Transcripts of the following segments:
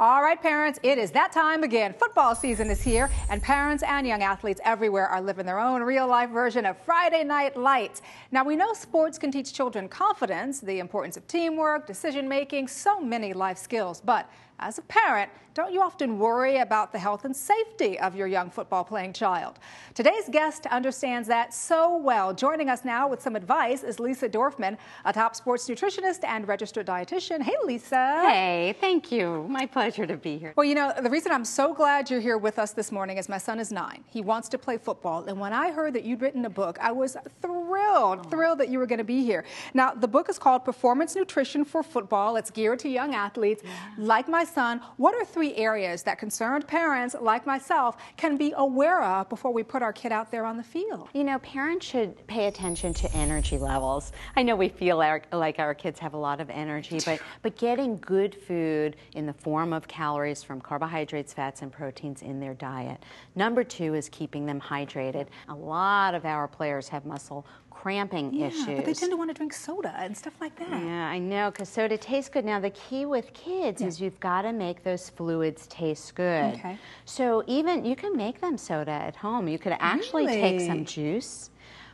All right, parents, it is that time again. Football season is here, and parents and young athletes everywhere are living their own real-life version of Friday Night Lights. Now, we know sports can teach children confidence, the importance of teamwork, decision-making, so many life skills. But as a parent, don't you often worry about the health and safety of your young football-playing child? Today's guest understands that so well. Joining us now with some advice is Lisa Dorfman, a top sports nutritionist and registered dietitian. Hey, Lisa. Hey, thank you. My pleasure to be here. Well, you know, the reason I'm so glad you're here with us this morning is my son is 9. He wants to play football. And when I heard that you'd written a book, I was thrilled that you were going to be here. Now, the book is called Performance Nutrition for Football. It's geared to young athletes like my son. What are 3 areas that concerned parents like myself can be aware of before we put our kid out there on the field? You know, parents should pay attention to energy levels. I know we feel like our kids have a lot of energy, but getting good food in the form of calories from carbohydrates, fats, and proteins in their diet. Number 2 is keeping them hydrated. A lot of our players have muscle cramping issues. But they tend to want to drink soda and stuff like that. Yeah, I know, because soda tastes good. Now, the key with kids is you've got to make those fluids taste good. Okay. So even, you can make them soda at home. You could actually take some juice,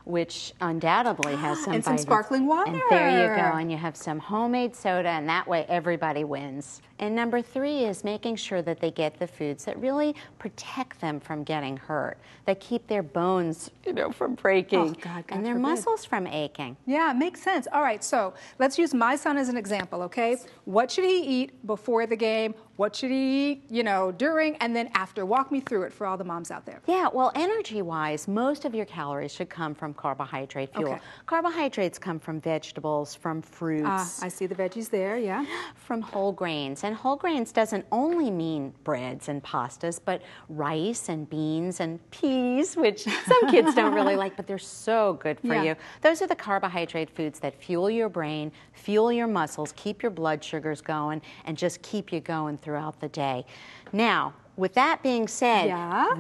which undoubtedly has some and some sparkling water. And there you go, and you have some homemade soda, and that way everybody wins. And number 3 is making sure that they get the foods that really protect them from getting hurt, that keep their bones, from breaking, and their muscles from aching. Yeah, it makes sense. All right, so let's use my son as an example, okay? What should he eat before the game? What should he eat, during and then after? Walk me through it for all the moms out there. Yeah, well, energy-wise, most of your calories should come from carbohydrate fuel. Okay. Carbohydrates come from vegetables, from fruits. I see the veggies there, yeah. From whole grains. And whole grains doesn't only mean breads and pastas, but rice and beans and peas, which some kids don't really like, but they're so good for you. Those are the carbohydrate foods that fuel your brain, fuel your muscles, keep your blood sugars going, and just keep you going throughout the day. Now, with that being said,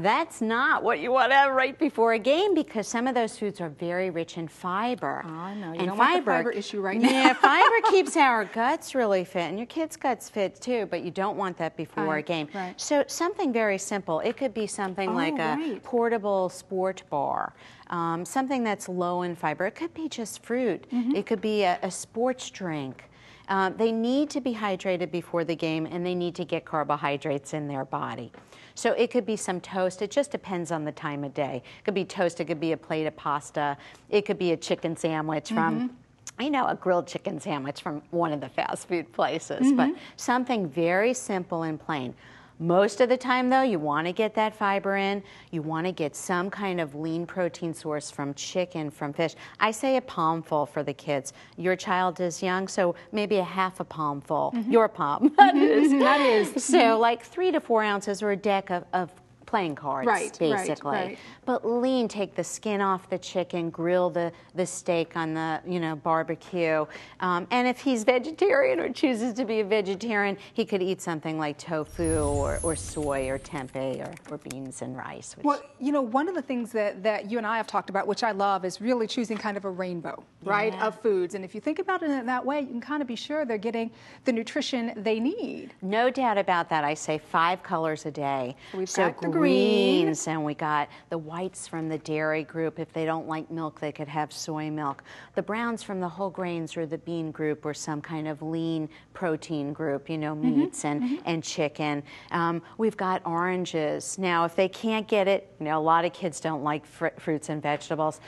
that's not what you want to have right before a game, because some of those foods are very rich in fiber. Oh, I know. You don't want the fiber issue right now. Yeah, fiber keeps our guts really fit, and your kids' guts fit too, but you don't want that before a game. Right. So something very simple. It could be something like a portable sport bar, something that's low in fiber. It could be just fruit. It could be a sports drink. They need to be hydrated before the game, and they need to get carbohydrates in their body. So it could be some toast. It just depends on the time of day. It could be toast. It could be a plate of pasta. It could be a chicken sandwich from, a grilled chicken sandwich from one of the fast food places. But something very simple and plain. Most of the time, though, you want to get that fiber in. You want to get some kind of lean protein source from chicken, from fish. I say a palmful for the kids. Your child is young, so maybe a half a palmful. Your palm, that is. That is. So like 3 to 4 ounces or a deck of playing cards, basically. Right. But lean, take the skin off the chicken, grill the steak on the barbecue. And if he's vegetarian or chooses to be a vegetarian, he could eat something like tofu or soy or tempeh or beans and rice. Well, one of the things that you and I have talked about, which I love, is really choosing kind of a rainbow, right, of foods. And if you think about it in that way, you can kind of be sure they're getting the nutrition they need. No doubt about that. I say 5 colors a day. We've got the greens, and we got the whites from the dairy group. If they don't like milk, they could have soy milk. The browns from the whole grains or the bean group or some kind of lean protein group, meats and chicken. We've got oranges. Now, if they can't get it, a lot of kids don't like fruits and vegetables.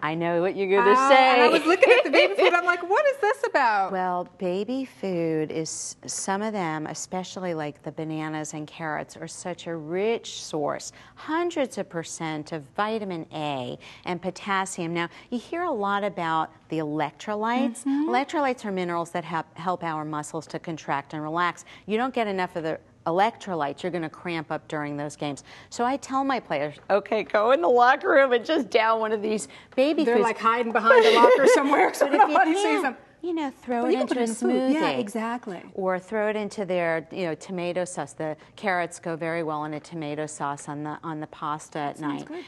I know what you're going to say. And I was looking at the baby food. I'm like, what is this about? Well, baby food is, some of them, especially like the bananas and carrots, are such a rich source. Hundreds of % of vitamin A and potassium. Now, you hear a lot about the electrolytes. Electrolytes are minerals that help our muscles to contract and relax. You don't get enough of the electrolytes, you're going to cramp up during those games. So I tell my players, okay, go in the locker room and just down one of these baby foods. They're like hiding behind a locker somewhere so nobody sees them. you know, throw it into a smoothie. Yeah, exactly. Or throw it into their, you know, tomato sauce. The carrots go very well in a tomato sauce on the pasta at night. Good.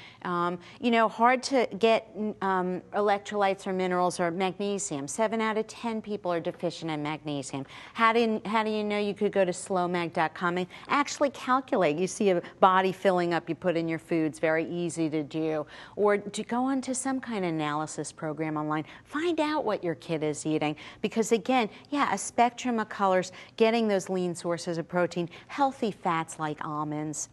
You know, hard to get electrolytes or minerals or magnesium. 7 out of 10 people are deficient in magnesium. How do you know? You could go to slowmag.com and actually calculate. You see a body filling up, you put in your foods, very easy to do. Or to go onto some kind of analysis program online. Find out what your kid is eating, because again, yeah, a spectrum of colors, getting those lean sources of protein, healthy fats like almonds.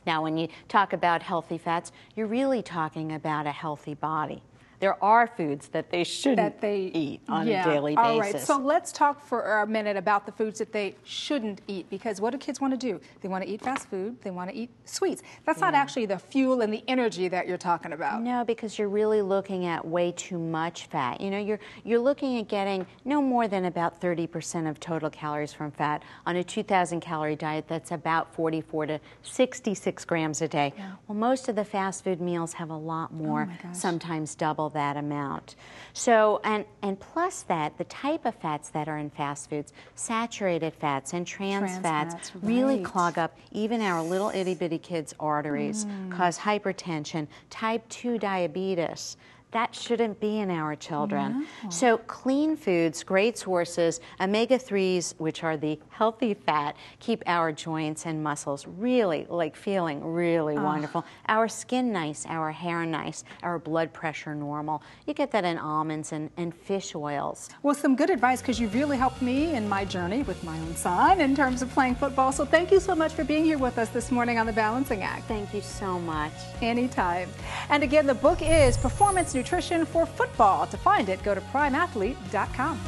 Now, when you talk about healthy fats, you're really talking about a healthy body. There are foods that they shouldn't eat on a daily basis. All right, so let's talk for a minute about the foods that they shouldn't eat, because what do kids want to do? They want to eat fast food, they want to eat sweets. That's not actually the fuel and the energy that you're talking about. No, because you're really looking at way too much fat. You know, you're looking at getting no more than about 30% of total calories from fat. On a 2,000 calorie diet, that's about 44 to 66 grams a day. Yeah. Well, most of the fast food meals have a lot more, sometimes double that amount. So, and plus that, the type of fats that are in fast foods, saturated fats and trans fats really clog up even our little itty bitty kids' arteries, cause hypertension, type 2 diabetes. That shouldn't be in our children. No. So clean foods, great sources, omega-3s, which are the healthy fat, keep our joints and muscles really, like, feeling really wonderful. Our skin nice, our hair nice, our blood pressure normal. You get that in almonds and fish oils. Well, some good advice, because you've really helped me in my journey with my own son in terms of playing football. So thank you so much for being here with us this morning on The Balancing Act. Thank you so much. Anytime. And again, the book is Performance Nutrition for Football. To find it, go to primeathlete.com.